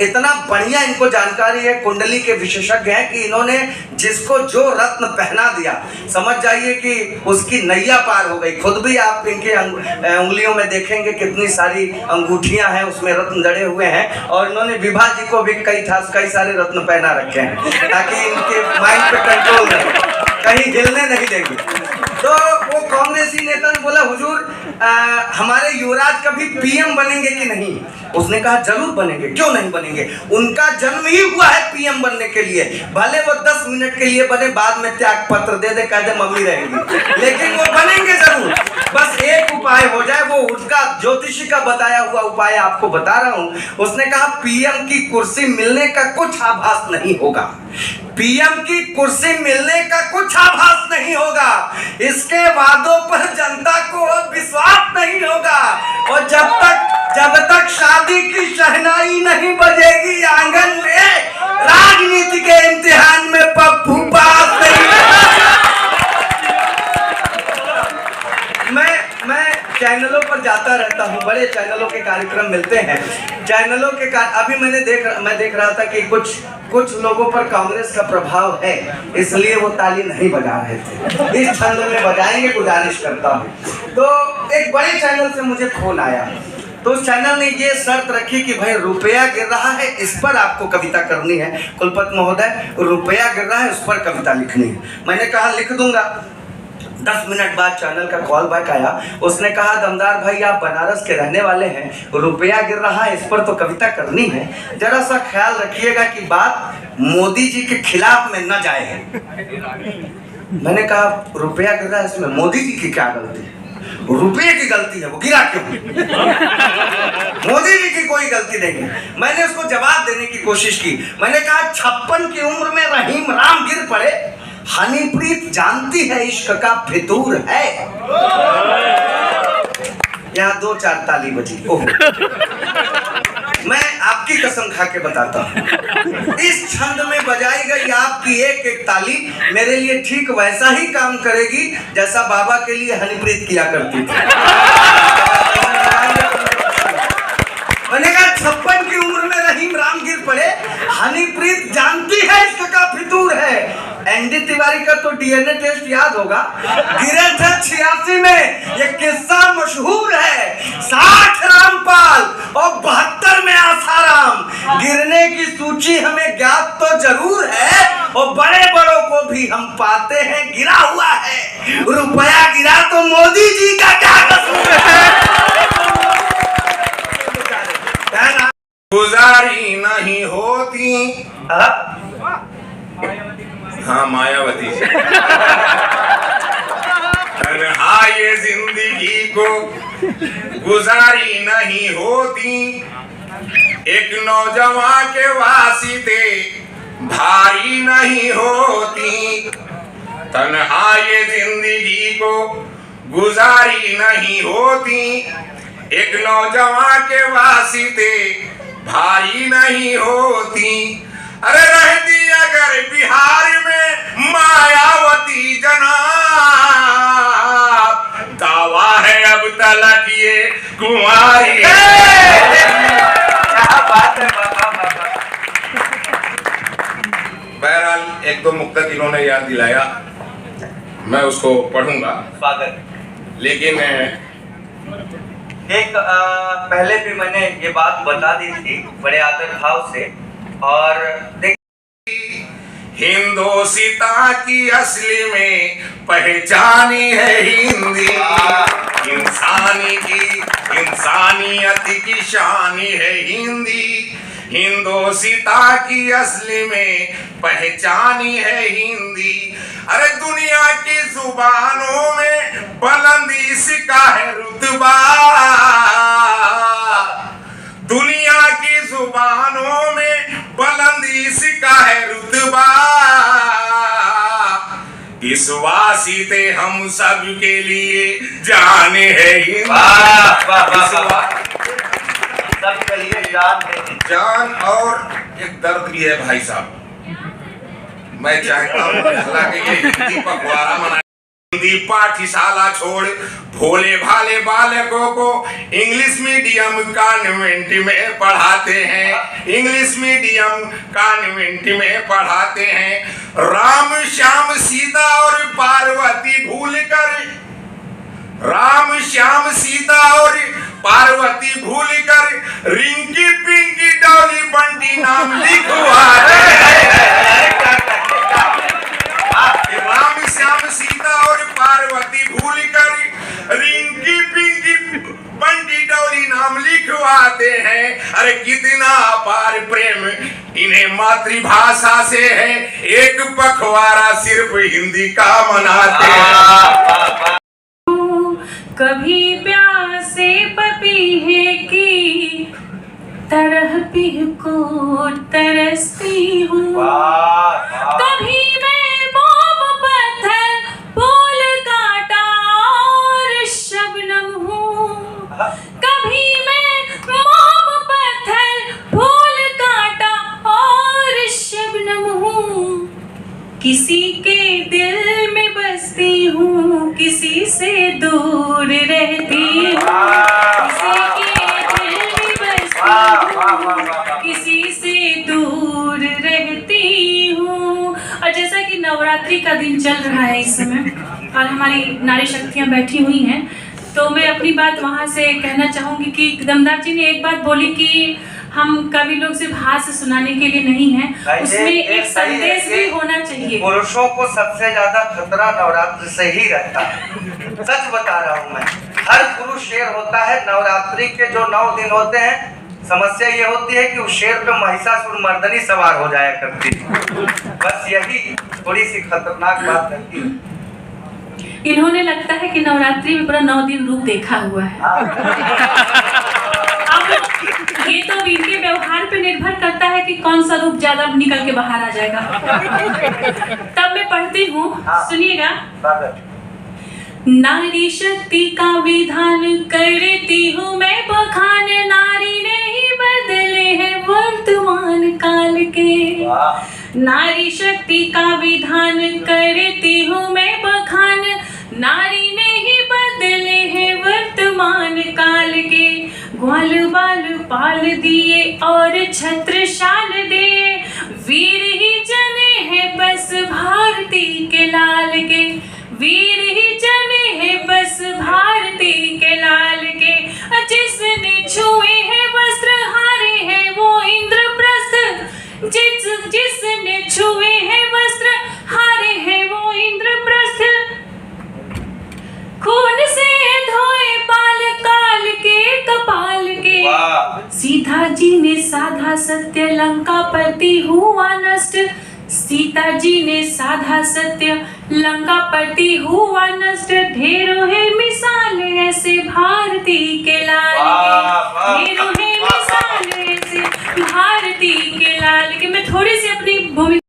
इतना बढ़िया इनको जानकारी है, कुंडली के विशेषज्ञ हैं कि इन्होंने जिसको जो रत्न पहना दिया, समझ जाइए कि उसकी नैया पार हो गई। खुद भी आप इनके उंगलियों में देखेंगे कितनी सारी अंगूठियां हैं, उसमें रत्न जड़े हुए हैं। और इन्होंने विभा जी को भी कई सारे रत्न पहना रखे हैं ताकि इनके माइंड पे कंट्रोल रहे, कहीं हिलने नहीं देंगे। तो वो कांग्रेसी नेता ने बोला, हुजूर हमारे युवराज कभी पीएम बनेंगे कि नहीं? उसने कहा जरूर बनेंगे, क्यों नहीं बनेंगे, उनका जन्म ही हुआ है पीएम बनने के लिए। भले वो 10 मिनट के लिए बने, बाद में त्याग पत्र दे दे, कह दे मम्मी रहेंगी, लेकिन वो बनेंगे जरूर। बस एक उपाय हो जाए, वो उसका ज्योतिषी का बताया हुआ उपाय आपको बता रहा हूं। उसने कहा पीएम की कुर्सी मिलने का कुछ आभास नहीं होगा, पीएम की कुर्सी मिलने का कुछ आभास नहीं होगा, इसके वादों पर जनता को विश्वास नहीं होगा, और जब तक शादी की शहनाई नहीं बजेगी आंगन में, राजनीति के इम्तिहान में पप्पू पास नहीं। मैं चैनलों पर जाता रहता हूँ, बड़े चैनलों के कार्यक्रम मिलते हैं, चैनलों के अभी मैं देख रहा था कि कुछ लोगों पर कांग्रेस का प्रभाव है, इसलिए वो ताली नहीं बजा रहे थे। इस छंद में बजाएंगे, गुजारिश करता हूँ। तो एक बड़े चैनल से मुझे फोन आया, तो उस चैनल ने ये शर्त रखी कि भाई रुपया गिर रहा है, इस पर आपको कविता करनी है। कुलपति महोदय, रुपया गिर रहा है, उस पर कविता लिखनी है। मैंने कहा लिख दूंगा। 10 मिनट बाद चैनल का कॉल बैक आया, उसने कहा दमदार भाई आप बनारस के रहने वाले हैं, रुपया गिर रहा है, इस पर तो कविता करनी है, जरा सा ख्याल रखिएगा कि बात मोदी जी के खिलाफ में न जाए है। मैंने कहा रुपया गिर रहा है, इसमें मोदी जी की क्या गलती है? रुपये की गलती है, वो गिरा क्यों? मोदी जी की कोई गलती नहीं है। मैंने उसको जवाब देने की कोशिश की, मैंने कहा 56 की उम्र में रहीम राम गिर पड़े, हनीप्रीत जानती है इश्क का फितूर है। यहाँ 2-4 ताली बजी। मैं आपकी कसम खा के बताता हूँ, इस छंद में बजाई गई आपकी एक एक ताली मेरे लिए ठीक वैसा ही काम करेगी जैसा बाबा के लिए हनीप्रीत किया करती थी। मैंने कहा 56 की उम्र में रहीम राम गिर पड़े, हनीप्रीत जानती है इसका का फितूर है। एनडी तिवारी का तो डीएनए टेस्ट याद होगा, गिरे थे 86 में, ये किस्सा मशहूर है। 60 रामपाल और 72 में आसाराम। गिरने की सूची हमें ज्ञात तो जरूर है, और बड़े बड़ों को भी हम पाते हैं गिरा हुआ है। रुपया गिरा तो मोदी जी का क्या कसूर है? गुजारी नहीं होती, हाँ मायावती तन्हाई जिंदगी को गुजारी नहीं होती, एक नौजवान के वास्ते भारी नहीं होती। तन्हाई जिंदगी को गुजारी नहीं होती, एक नौजवान के वास्ते भारी नहीं होती। अरे रहती अगर बिहार में मायावती जनाब, दावा है अब तलक ये कुंवारी है। बहरहाल एक दो मुक्तक इन्होंने याद दिलाया, मैं उसको पढ़ूंगा। स्वागत। लेकिन एक पहले भी मैंने ये बात बता दी थी बड़े आदर भाव से, और हिंदोसिता की असली में पहचानी है हिंदी, इंसानियत की शानी है हिंदी। हिंदोसिता की असली में पहचानी है हिंदी। अरे दुनिया की जुबानों में बुलंदी इसका है रुतबा, दुनिया की जुबानों में बुलंदी इसका है रुतबा। इस वास्ते हम सब के लिए जान है हिंदी, सब के लिए जान है, जान। और एक दर्द भी है भाई साहब, मैं चाहता हूँ कि ये हिंदी पखवाड़ा मनाए। हिंदी पाठशाला छोड़ भोले भाले बालकों को इंग्लिश मीडियम कॉन्वेंट में पढ़ाते हैं, इंग्लिश मीडियम कॉन्वेंट में पढ़ाते हैं। राम श्याम सीता और पार्वती भूल कर, राम श्याम सीता और पार्वती भूल कर रिंकी पिंकी डॉली बंटी नाम लिखवाते हैं। राम श्याम सीता और पार्वती भूल कर रिंकी पिंकी बंटी डॉली नाम लिखवाते हैं। अरे कितना अपार प्रेम इन्हें मातृभाषा से है, एक पखवाड़ा सिर्फ हिंदी का मनाते हैं। कभी प्यासे पपीहे की तरह पीह को तरसती हूँ, कभी मैं मोम पत्थर फूल कांटा और शबनम हूँ, कभी मैं मोम पत्थर फूल कांटा और शबनम हूँ। किसी के दिल में बसती हूँ, किसी से दूर रहती हूँ, किसी के दिल में बसती हूँ, किसी से दूर रहती हूँ। और जैसा कि नवरात्रि का दिन चल रहा है इस समय और हमारी नारी शक्तियाँ बैठी हुई हैं, तो मैं अपनी बात वहाँ से कहना चाहूँगी कि दमदार जी ने एक बात बोली कि हम कवि लोग सिर्फ हास्य सुनाने के लिए नहीं हैं, उसमें एक संदेश भी होना चाहिए। पुरुषों को सबसे ज्यादा खतरा नवरात्रि से ही रहता है, सच बता रहा हूँ मैं। हर पुरुष शेर होता है, नवरात्रि के जो 9 दिन होते हैं, समस्या ये होती है कि उस शेर पे महिषासुर मर्दनी सवार हो जाया करती है। बस यही थोड़ी सी खतरनाक बात रहती है। इन्होंने लगता है कि नवरात्रि में पूरा 9 दिन रूप देखा हुआ है। अब ये तो इनके व्यवहार पे निर्भर करता है कि कौन सा रूप ज्यादा निकल के बाहर आ जाएगा। तब मैं पढ़ती हूँ, सुनिएगा। नारी शक्ति का विधान करती हूँ मैं बखान, नारी ने ही बदले हैं वर्तमान काल के। नारी शक्ति का विधान करती हूँ मैं बखान, नारी ने ही बदले हैं वर्तमान काल के। ग्वाल बाल पाल दिए और छत्रछाल दे, वीर ही जने हैं बस भारती के लाल के, वीर ही जने हैं बस भारती के लाल के। जिसने छुए हैं वस्त्र हारे हैं वो इंद्रप्रस्थ, जिसने छुए हैं वस्त्र हारे हैं वो इंद्रप्रस्थ। खून से धोए बाल काल के कपाल के, सीता जी ने साधा सत्य लंका पति हुआ नष्ट, सीता जी ने साधा सत्य लंका पति हुआ नष्ट। ढेरों है मिसाल ऐसे भारती के लाल के, ढेरों है मिसाल ऐसे भारती के लाल के। मैं थोड़ी सी अपनी भूमिका